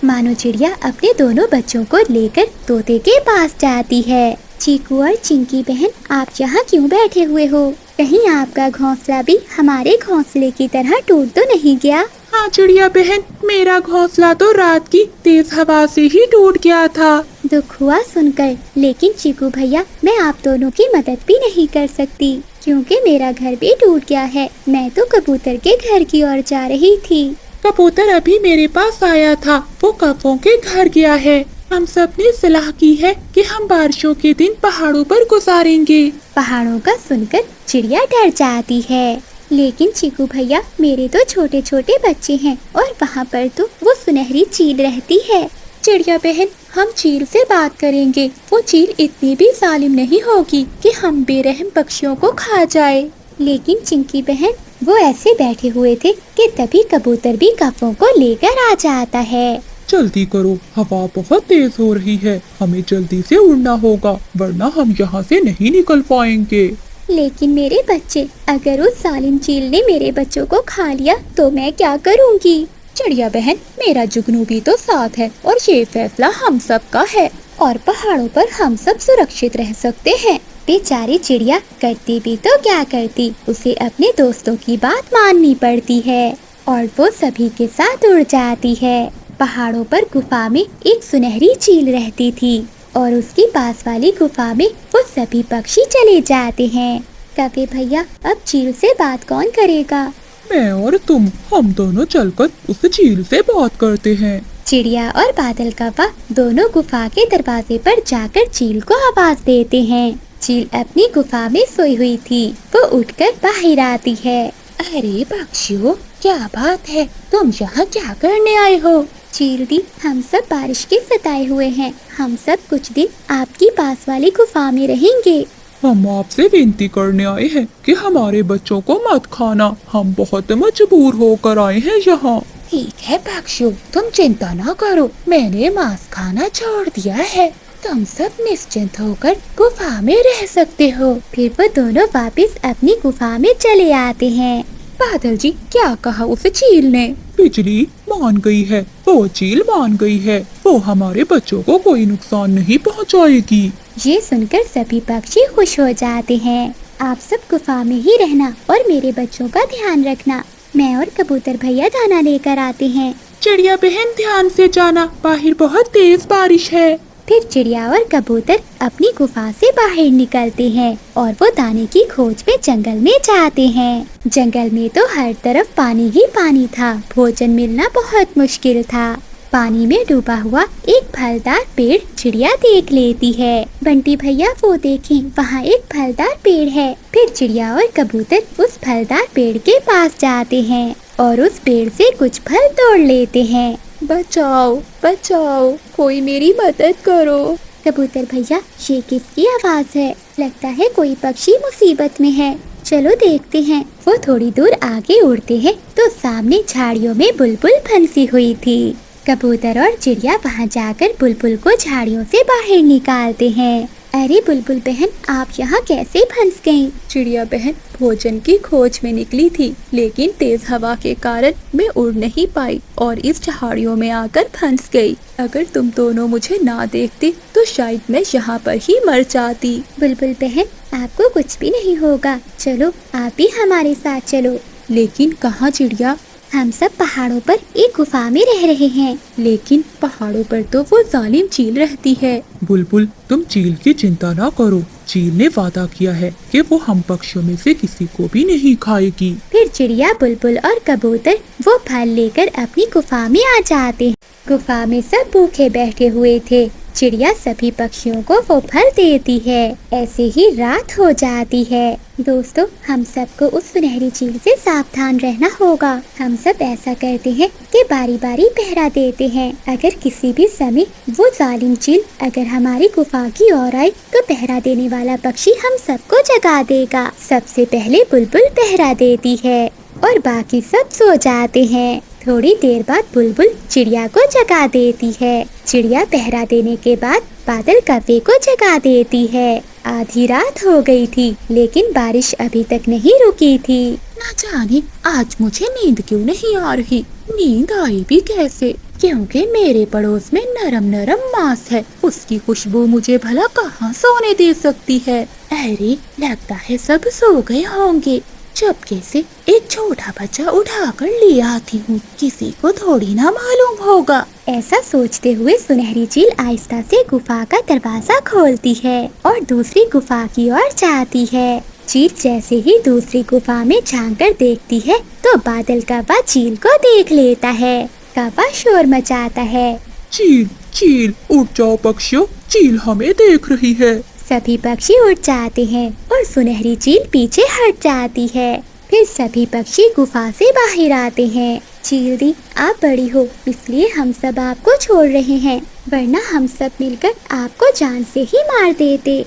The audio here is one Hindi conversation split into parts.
मानो चिड़िया अपने दोनों बच्चों को लेकर तोते के पास जाती है। चीकू और चिंकी बहन, आप यहाँ क्यों बैठे हुए हो? कहीं आपका घोंसला भी हमारे घोंसले की तरह टूट तो नहीं गया? हाँ चिड़िया बहन, मेरा घोंसला तो रात की तेज हवा से ही टूट गया था। दुख हुआ सुनकर, लेकिन चीकू भैया, मैं आप दोनों की मदद भी नहीं कर सकती क्योंकि मेरा घर भी टूट गया है। मैं तो कबूतर के घर की ओर जा रही थी। कबूतर अभी मेरे पास आया था, वो कौवों के घर गया है। हम सब ने सलाह की है कि हम बारिशों के दिन पहाड़ों पर गुजारेंगे। पहाड़ों का सुनकर चिड़िया डर जाती है। लेकिन चीकू भैया, मेरे तो छोटे छोटे बच्चे हैं और वहाँ पर तो वो सुनहरी चील रहती है। चिड़िया बहन, हम चील से बात करेंगे। वो चील इतनी भी जालिम नहीं होगी कि हम बेरहम पक्षियों को खा जाए। लेकिन चिंकी बहन, वो ऐसे बैठे हुए थे कि तभी कबूतर भी कौवों को लेकर आ जाता है। जल्दी करो, हवा बहुत तेज हो रही है, हमें जल्दी से उड़ना होगा वरना हम यहाँ से नहीं निकल पाएंगे। लेकिन मेरे बच्चे, अगर उस जालिम चील ने मेरे बच्चों को खा लिया तो मैं क्या करूँगी? चिड़िया बहन, मेरा जुगनू भी तो साथ है और ये फैसला हम सब का है और पहाड़ों पर हम सब सुरक्षित रह सकते हैं। बेचारी चिड़िया करती भी तो क्या करती, उसे अपने दोस्तों की बात माननी पड़ती है और वो सभी के साथ उड़ जाती है। पहाड़ों पर गुफा में एक सुनहरी चील रहती थी और उसकी पास वाली गुफा में वो सभी पक्षी चले जाते हैं। कौवे भैया, अब चील से बात कौन करेगा? मैं और तुम, हम दोनों चलकर उस चील से बात करते हैं। चिड़िया और बादल कौवा दोनों गुफा के दरवाजे पर जाकर चील को आवाज देते हैं। चील अपनी गुफा में सोई हुई थी, वो उठकर बाहर आती है। अरे पक्षियों, क्या बात है, तुम यहाँ क्या करने आए हो? चील दी, हम सब बारिश के सताए हुए हैं। हम सब कुछ दिन आपकी पास वाली गुफा में रहेंगे। हम आपसे विनती करने आए हैं कि हमारे बच्चों को मत खाना, हम बहुत मजबूर होकर आए हैं यहाँ। ठीक है पक्षियों, तुम चिंता ना करो, मैंने मांस खाना छोड़ दिया है। तुम सब निश्चिंत होकर गुफा में रह सकते हो। फिर वो दोनों वापस अपनी गुफा में चले आते हैं। बादल जी, क्या कहा उस चील ने? बिजली मान गई है, वो चील मान गई है, वो हमारे बच्चों को कोई नुकसान नहीं पहुँचाएगी। ये सुनकर सभी पक्षी खुश हो जाते हैं। आप सब गुफा में ही रहना और मेरे बच्चों का ध्यान रखना। मैं और कबूतर भैया दाना लेकर आते हैं। चिड़िया बहन, ध्यान से जाना, बाहर बहुत तेज बारिश है। फिर चिड़िया और कबूतर अपनी गुफा से बाहर निकलते हैं और वो दाने की खोज में जंगल में जाते हैं। जंगल में तो हर तरफ पानी ही पानी था, भोजन मिलना बहुत मुश्किल था। पानी में डूबा हुआ एक फलदार पेड़ चिड़िया देख लेती है। बंटी भैया, वो देखें, वहाँ एक फलदार पेड़ है। फिर चिड़िया और कबूतर उस फलदार पेड़ के पास जाते हैं और उस पेड़ से कुछ फल तोड़ लेते हैं। बचाओ बचाओ, कोई मेरी मदद करो। कबूतर भैया, ये किसकी आवाज़ है? लगता है कोई पक्षी मुसीबत में है। चलो देखते हैं। वो थोड़ी दूर आगे उड़ते हैं तो सामने झाड़ियों में बुलबुल फंसी हुई थी। कबूतर और चिड़िया वहाँ जाकर बुलबुल को झाड़ियों से बाहर निकालते हैं। अरे बुलबुल बहन, आप यहाँ कैसे फंस गईं? चिड़िया बहन, भोजन की खोज में निकली थी, लेकिन तेज हवा के कारण मैं उड़ नहीं पाई और इस झाड़ियों में आकर फंस गई। अगर तुम दोनों मुझे ना देखते तो शायद मैं यहाँ पर ही मर जाती। बुलबुल बहन, आपको कुछ भी नहीं होगा। चलो, आप भी हमारे साथ चलो। लेकिन कहाँ चिड़िया? हम सब पहाड़ों पर एक गुफा में रह रहे हैं। लेकिन पहाड़ों पर तो वो जालिम चील रहती है। बुलबुल, तुम चील की चिंता ना करो, चील ने वादा किया है कि वो हम पक्षियों में से किसी को भी नहीं खाएगी। फिर चिड़िया, बुलबुल और कबूतर वो फल लेकर अपनी गुफा में आ जाते हैं। गुफा में सब भूखे बैठे हुए थे। चिड़िया सभी पक्षियों को वो फल देती है। ऐसे ही रात हो जाती है। दोस्तों, हम सबको उस सुनहरी चील से सावधान रहना होगा। हम सब ऐसा करते हैं कि बारी बारी पहरा देते हैं। अगर किसी भी समय वो जालिम चील अगर हमारी गुफा की ओर आए तो पहरा देने वाला पक्षी हम सबको जगा देगा। सबसे पहले बुलबुल पहरा देती है और बाकी सब सो जाते हैं। थोड़ी देर बाद बुलबुल चिड़िया को जगा देती है। चिड़िया पहरा देने के बाद बादल कौवे को जगा देती है। आधी रात हो गई थी, लेकिन बारिश अभी तक नहीं रुकी थी। ना जाने आज मुझे नींद क्यों नहीं आ रही। नींद आई भी कैसे? क्योंकि मेरे पड़ोस में नरम नरम मांस है, उसकी खुशबू मुझे भला कहाँ सोने दे सकती है। अरे लगता है सब सो गए होंगे। चुपके से एक छोटा बच्चा उठाकर ले आती हूँ, किसी को थोड़ी ना मालूम होगा। ऐसा सोचते हुए सुनहरी चील आहिस्ता से गुफा का दरवाजा खोलती है और दूसरी गुफा की ओर जाती है। चील जैसे ही दूसरी गुफा में झांक कर देखती है तो बादल कौवा चील को देख लेता है। कौवा शोर मचाता है। चील चील उठ जाओ पक्षियों, चील हमें देख रही है। सभी पक्षी उड़ जाते हैं और सुनहरी चील पीछे हट जाती है। फिर सभी पक्षी गुफा से बाहर आते हैं। चील दी, आप बड़ी हो इसलिए हम सब आपको छोड़ रहे हैं, वरना हम सब मिलकर आपको जान से ही मार देते।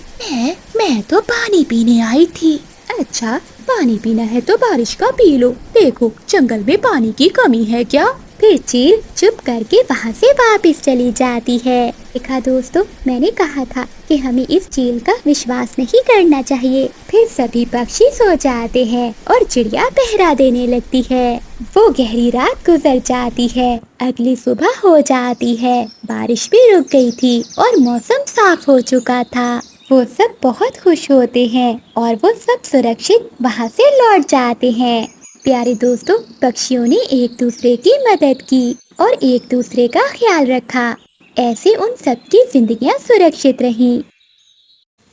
मैं तो पानी पीने आई थी। अच्छा, पानी पीना है तो बारिश का पी लो। देखो जंगल में पानी की कमी है क्या? फिर चील चुप करके वहाँ से वापस चली जाती है। देखा दोस्तों, मैंने कहा था कि हमें इस चील का विश्वास नहीं करना चाहिए। फिर सभी पक्षी सो जाते हैं और चिड़िया पहरा देने लगती है। वो गहरी रात गुजर जाती है। अगली सुबह हो जाती है। बारिश भी रुक गई थी और मौसम साफ हो चुका था। वो सब बहुत खुश होते हैं और वो सब सुरक्षित वहाँ से लौट जाते हैं। प्यारे दोस्तों, पक्षियों ने एक दूसरे की मदद की और एक दूसरे का ख्याल रखा। ऐसे उन सबकी जिंदगियां सुरक्षित रहीं।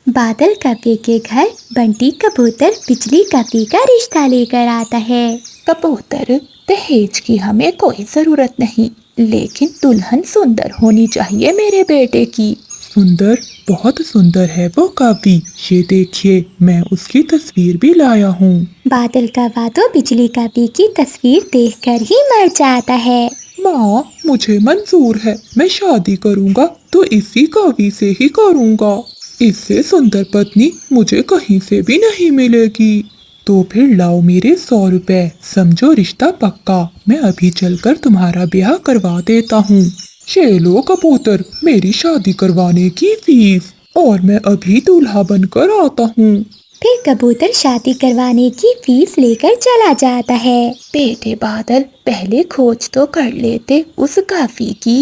बादल कौवे के घर बंटी कबूतर बिजली कौवे का रिश्ता लेकर आता है। कबूतर, दहेज की हमें कोई जरूरत नहीं, लेकिन दुल्हन सुंदर होनी चाहिए मेरे बेटे की। सुंदर, बहुत सुंदर है वो कौवी। ये देखिए, मैं उसकी तस्वीर भी लाया हूँ। बादल कौवा तो बिजली कौवे की तस्वीर देखकर ही मर जाता है। माँ, मुझे मंजूर है, मैं शादी करूँगा तो इसी कौवी से ही करूँगा। इससे सुंदर पत्नी मुझे कहीं से भी नहीं मिलेगी। तो फिर लाओ मेरे 100 रुपए, समझो रिश्ता पक्का। मैं अभी चलकर तुम्हारा ब्याह करवा देता हूँ। ये लो कबूतर, मेरी शादी करवाने की फीस, और मैं अभी दूल्हा बनकर आता हूँ। फिर कबूतर शादी करवाने की फीस लेकर चला जाता है। बेटे बादल, पहले खोज तो कर लेते उस कौवी की।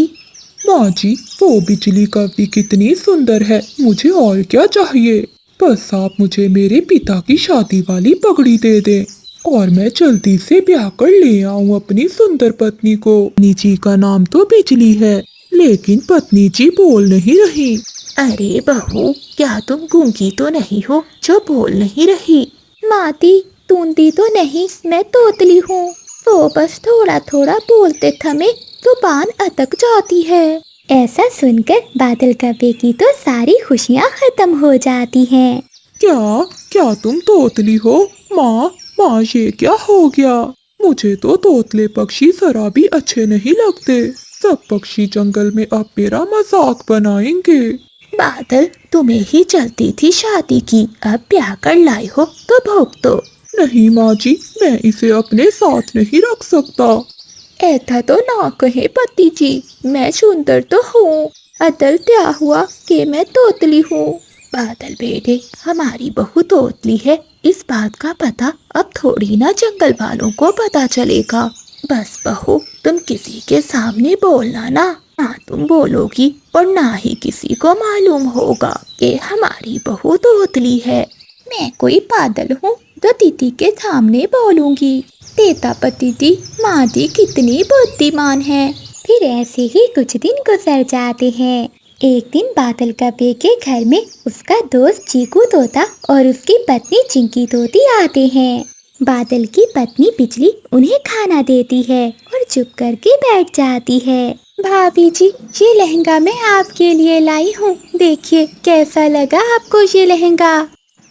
माँ जी, वो बिजली कौवी कितनी सुंदर है, मुझे और क्या चाहिए। बस आप मुझे मेरे पिता की शादी वाली पगड़ी दे दें और मैं जल्दी से ब्याह कर ले आऊं अपनी सुंदर पत्नी को। पत्नी जी का नाम तो बिजली है, लेकिन पत्नी जी बोल नहीं रही। अरे बहू, क्या तुम गूंगी तो नहीं हो जो बोल नहीं रही? माती, तूंदी तो नहीं, मैं तोतली हूँ। वो बस थोड़ा थोड़ा बोलते थमे जुबान अटक जाती है। ऐसा सुनकर बादल कौवे की तो सारी खुशियाँ खत्म हो जाती हैं। क्या क्या तुम तोतली हो? माँ, ये क्या हो गया? मुझे तो तोतले पक्षी जरा भी अच्छे नहीं लगते। सब पक्षी जंगल में अब मेरा मजाक बनाएंगे। बादल, तुम्हें ही चलती थी शादी की, अब ब्याह कर लाई हो तो भोग दो। नहीं माँ जी, मैं इसे अपने साथ नहीं रख सकता। ऐसा तो ना कहे पति जी, मैं सुंदर तो हूँ। अदल क्या हुआ कि मैं तोतली हूँ। बादल बेटे, हमारी बहू तोतली है, इस बात का पता अब थोड़ी ना जंगल वालों को पता चलेगा। बस बहू, तुम किसी के सामने बोलना ना तुम बोलोगी और ना ही किसी को मालूम होगा कि हमारी बहू तोतली है। मैं कोई पागल हूँ तो दीदी के सामने बोलूंगी। देता पति दी, माँ दी कितनी बुद्धिमान है। फिर ऐसे ही कुछ दिन गुजर जाते हैं। एक दिन बादल कौवे के घर में उसका दोस्त चीकू तोता और उसकी पत्नी चिंकी तोती आते हैं। बादल की पत्नी बिजली उन्हें खाना देती है और चुप करके बैठ जाती है। भाभी जी, ये लहंगा मैं आपके लिए लाई हूँ, देखिए कैसा लगा आपको ये लहंगा।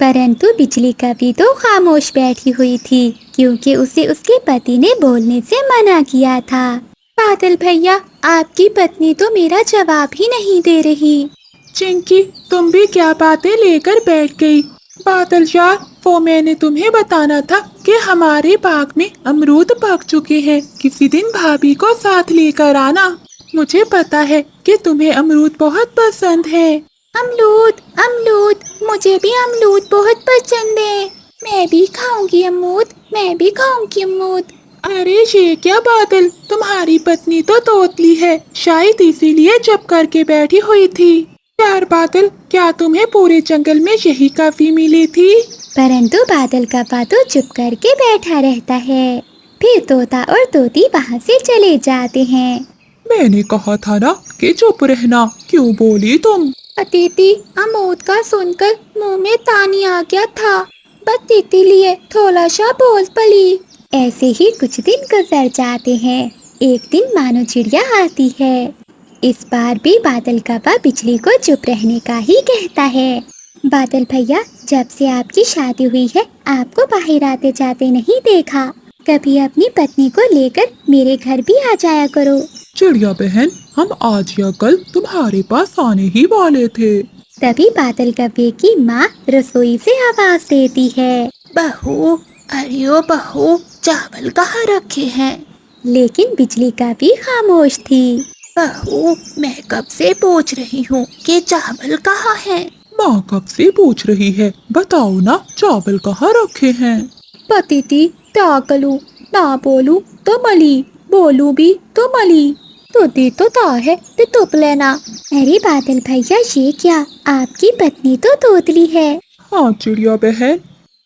परंतु बिजली कौवी तो खामोश बैठी हुई थी, क्योंकि उसे उसके पति ने बोलने से मना किया था। बादल भैया, आपकी पत्नी तो मेरा जवाब ही नहीं दे रही। चिंकी, तुम भी क्या बातें लेकर बैठ गई? बादल यार, वो मैंने तुम्हें बताना था कि हमारे बाग में अमरूद पक चुके हैं, किसी दिन भाभी को साथ लेकर आना। मुझे पता है कि तुम्हें अमरूद बहुत पसंद है। अमरूद, अमरूद, मुझे भी अमरूद बहुत पसंद है। मैं भी खाऊंगी अमरूद, मैं भी खाऊंगी अमरूद। अरे ये क्या बादल, तुम्हारी पत्नी तो तोतली है, शायद इसीलिए चुप करके बैठी हुई थी। यार बादल, क्या तुम्हें पूरे जंगल में यही काफी मिली थी? परंतु बादल का पातो चुप करके बैठा रहता है। फिर तोता और तोती वहाँ से चले जाते हैं। मैंने कहा था ना कि चुप रहना, क्यों बोली तुम? अतिथि अमोद का सुनकर मुंह में पानी आ गया था, बस इसीलिए थोड़ा सा बोल पड़ी। ऐसे ही कुछ दिन गुजर जाते हैं। एक दिन मानो चिड़िया आती है। इस बार भी बादल कौवा बिजली को चुप रहने का ही कहता है। बादल भैया, जब से आपकी शादी हुई है आपको बाहर आते जाते नहीं देखा। कभी अपनी पत्नी को लेकर मेरे घर भी आ जाया करो। चिड़िया बहन, हम आज या कल तुम्हारे पास आने ही वाले थे। तभी बादल कौवे की माँ रसोई से आवाज देती है। बहू, अरे ओ बहू, चावल कहाँ रखे हैं? लेकिन बिजली कौवी खामोश थी। बहू, मैं कब से पूछ रही हूँ कि चावल कहाँ हैं? माँ कब से पूछ रही है, बताओ ना चावल कहाँ रखे हैं? पतिति क्या करूं, ना बोलूं तो मली, बोलूं भी तो मली। तो दी तो ता है ते तुप लेना। अरे बादल भैया, ये क्या, आपकी पत्नी तो तोतली है। हाँ चिड़िया बहन।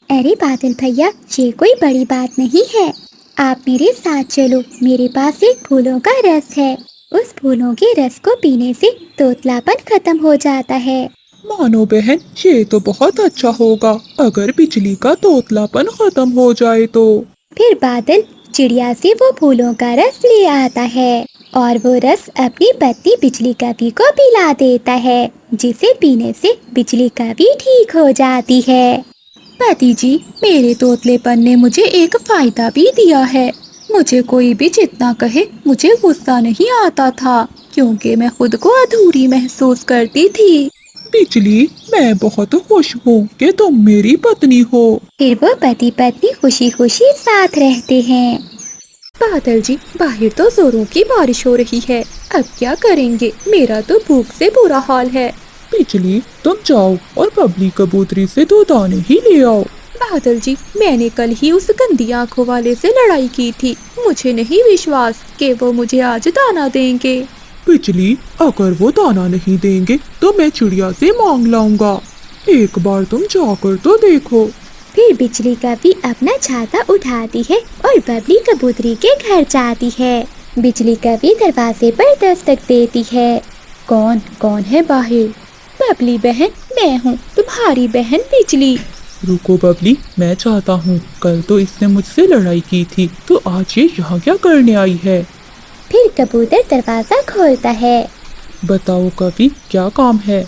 अरे बादल भैया, ये कोई बड़ी बात नहीं है। आप मेरे साथ चलो, मेरे पास एक फूलों का रस है। उस फूलों के रस को पीने से तोतलापन खत्म हो जाता है। मानो बहन, ये तो बहुत अच्छा होगा अगर बिजली का तोतलापन खत्म हो जाए तो। फिर बादल चिड़िया से वो फूलों का रस ले आता है और वो रस अपनी पत्नी बिजली कौवी को पिला देता है, जिसे पीने से बिजली कौवी ठीक हो जाती है। पति जी, मेरे तोतलेपन ने मुझे एक फायदा भी दिया है। मुझे कोई भी जितना कहे मुझे गुस्सा नहीं आता था, क्योंकि मैं खुद को अधूरी महसूस करती थी। बिजली, मैं बहुत खुश हूँ कि तुम मेरी पत्नी हो। फिर वो पति पत्नी खुशी खुशी साथ रहते हैं। बादल जी, बाहर तो जोरों की बारिश हो रही है, अब क्या करेंगे? मेरा तो भूख से बुरा हाल है। बिजली, तुम जाओ और बबली कबूतरी से 2 दाने ही ले आओ। बादल जी, मैंने कल ही उस गंदी आंखों वाले से लड़ाई की थी, मुझे नहीं विश्वास कि वो मुझे आज दाना देंगे। बिजली, अगर वो दाना नहीं देंगे तो मैं चिड़िया से मांग लाऊंगा। एक बार तुम जाकर तो देखो। फिर बिजली कौवी अपना छाता उठाती है और बबली कबूतरी के घर जाती है। बिजली कौवी दरवाजे पर दस्तक देती है। कौन कौन है बाहर? बबली बहन, मैं हूँ तुम्हारी बहन बिजली। रुको बबली, मैं चाहता हूँ, कल तो इसने मुझसे लड़ाई की थी, तो आज ये यहाँ क्या करने आई है? फिर कबूतर दरवाजा खोलता है। बताओ कभी क्या काम है?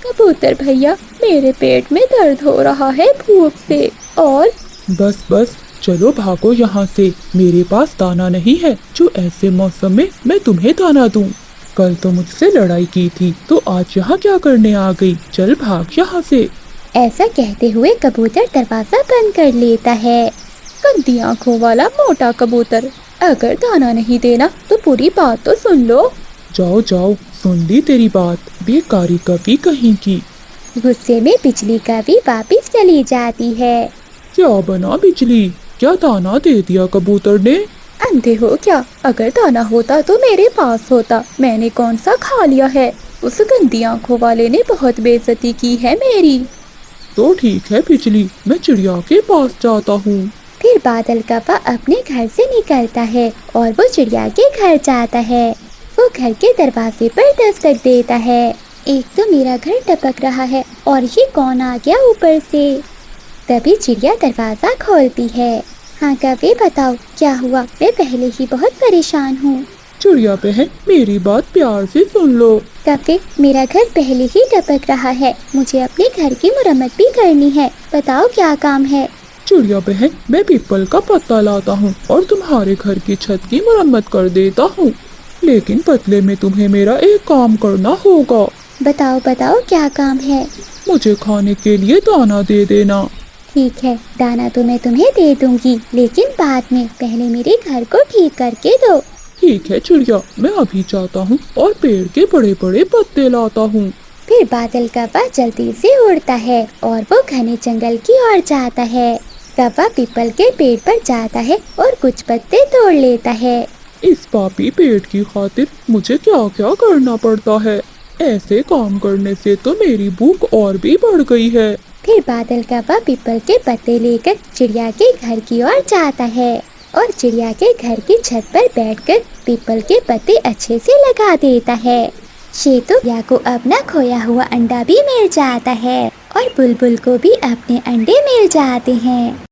कबूतर भैया, मेरे पेट में दर्द हो रहा है भूख से। और बस बस, चलो भागो यहाँ से। मेरे पास दाना नहीं है जो ऐसे मौसम में मैं तुम्हें दाना दूं। कल तो मुझसे लड़ाई की थी, तो आज यहाँ क्या करने आ गई? चल भाग यहाँ से। ऐसा कहते हुए कबूतर दरवाजा बंद कर लेता है। गंदी आंखों वाला मोटा कबूतर, अगर दाना नहीं देना तो पूरी बात तो सुन लो। जाओ जाओ, सुन ली तेरी बात, बेकारी कभी कहीं की। गुस्से में बिजली कौवी वापिस चली जाती है। क्या बना बिजली, क्या दाना दे दिया कबूतर ने? अंधे हो क्या? अगर दाना होता तो मेरे पास होता, मैंने कौन सा खा लिया है। उस गंदी आंखों वाले ने बहुत बेइज्जती की है मेरी। तो ठीक है बिजली, मैं चिड़िया के पास जाता हूँ। फिर बादल कौवा अपने घर से निकलता है और वो चिड़िया के घर जाता है। वो घर के दरवाजे पर दस्तक देता है। एक तो मेरा घर टपक रहा है और ये कौन आ गया ऊपर से? तभी चिड़िया दरवाजा खोलती है। हाँ कौवे, बताओ क्या हुआ? मैं पहले ही बहुत परेशान हूँ। चिड़िया बहन, मेरी बात प्यार से सुन लो। कौवे, मेरा घर पहले ही टपक रहा है, मुझे अपने घर की मुरम्मत भी करनी है, बताओ क्या काम है? चिड़िया बहन, मैं पीपल का पत्ता लाता हूँ और तुम्हारे घर की छत की मुरम्मत कर देता हूँ, लेकिन बदले में तुम्हें मेरा एक काम करना होगा। बताओ बताओ क्या काम है? मुझे खाने के लिए दाना दे देना। ठीक है, दाना तो मैं तुम्हें दे दूंगी, लेकिन बाद में, पहले मेरे घर को ठीक करके दो। ठीक है चिड़िया, मैं अभी जाता हूँ और पेड़ के बड़े बड़े पत्ते लाता हूँ। फिर बादल कौवा जल्दी से उड़ता है और वो घने जंगल की ओर जाता है। कौवा पीपल के पेड़ पर जाता है और कुछ पत्ते तोड़ लेता है। इस पापी पेट की खातिर मुझे क्या क्या करना पड़ता है। ऐसे काम करने से तो मेरी भूख और भी बढ़ गई है। फिर बादल कौवा पीपल के पत्ते लेकर चिड़िया के घर की ओर जाता है और चिड़िया के घर की छत पर बैठकर पीपल के पत्ते अच्छे से लगा देता है। शेतू चिड़िया को अपना खोया हुआ अंडा भी मिल जाता है और बुलबुल को भी अपने अंडे मिल जाते हैं।